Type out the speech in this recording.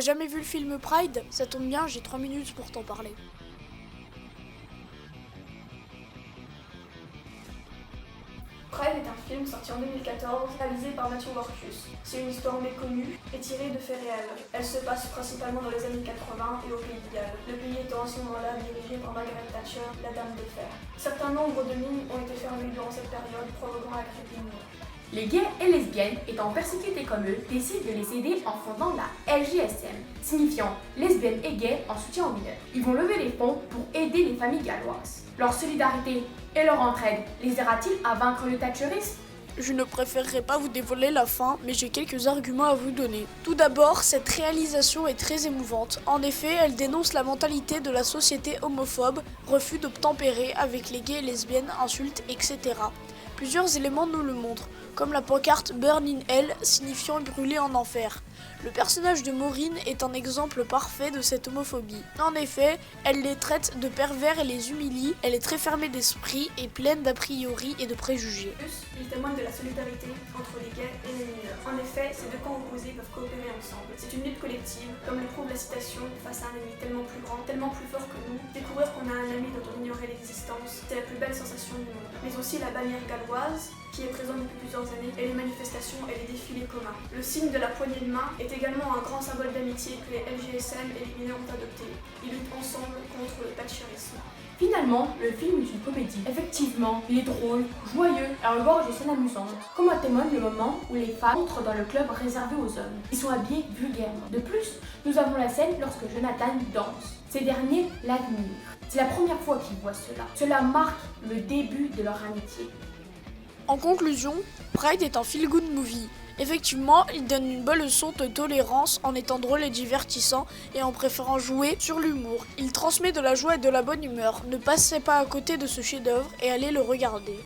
T'as jamais vu le film Pride? Ça tombe bien, j'ai 3 minutes pour t'en parler. Pride est un film sorti en 2014, réalisé par Matthew Warchus. C'est une histoire méconnue et tirée de faits réels. Elle se passe principalement dans les années 80 et au Pays de Galles, le pays étant à ce moment-là dirigé par Margaret Thatcher, la Dame de Fer. Certain nombre de mines ont été fermées durant cette période, provoquant la grippe du monde. Les gays et lesbiennes, étant persécutés comme eux, décident de les aider en fondant la LJSM, signifiant lesbiennes et gays en soutien aux mineurs. Ils vont lever les fonds pour aider les familles galloises. Leur solidarité et leur entraide les aidera-t-il à vaincre le thatcherisme? Je ne préférerais pas vous dévoiler la fin, mais j'ai quelques arguments à vous donner. Tout d'abord, cette réalisation est très émouvante. En effet, elle dénonce la mentalité de la société homophobe, refus d'obtempérer avec les gays et lesbiennes, insultes, etc. Plusieurs éléments nous le montrent, comme la pancarte Burn in Hell, signifiant brûler en enfer. Le personnage de Maureen est un exemple parfait de cette homophobie. En effet, elle les traite de pervers et les humilie, elle est très fermée d'esprit et pleine d'a priori et de préjugés. Plus, il témoigne de la solidarité entre les gays et les mineurs. En effet, ces deux camps opposés peuvent coopérer ensemble. C'est une lutte collective, comme le prouve la citation, face à un ennemi tellement plus grand, tellement plus fort que nous. Découvrir qu'on a un ami dont on ignorait l'existence, c'est la plus belle sensation du monde. Mais aussi la bannière galloise, qui est présente depuis plusieurs années, et les manifestations et les défilés communs. Le signe de la poignée de main est également un grand symbole d'amitié que les LGSM et les mineurs ont adopté. Ils luttent ensemble contre le thatcherisme. Finalement, le film est une comédie. Effectivement, il est drôle, joyeux et regorge de scènes amusantes, comme en témoigne le moment où les femmes entrent dans le club réservé aux hommes. Ils sont habillés vulgairement. De plus, nous avons la scène lorsque Jonathan danse. Ces derniers l'admirent. C'est la première fois qu'ils voient cela. Cela marque le début de leur amitié. En conclusion, Pride est un feel-good movie. Effectivement, il donne une bonne leçon de tolérance en étant drôle et divertissant et en préférant jouer sur l'humour. Il transmet de la joie et de la bonne humeur. Ne passez pas à côté de ce chef-d'œuvre et allez le regarder.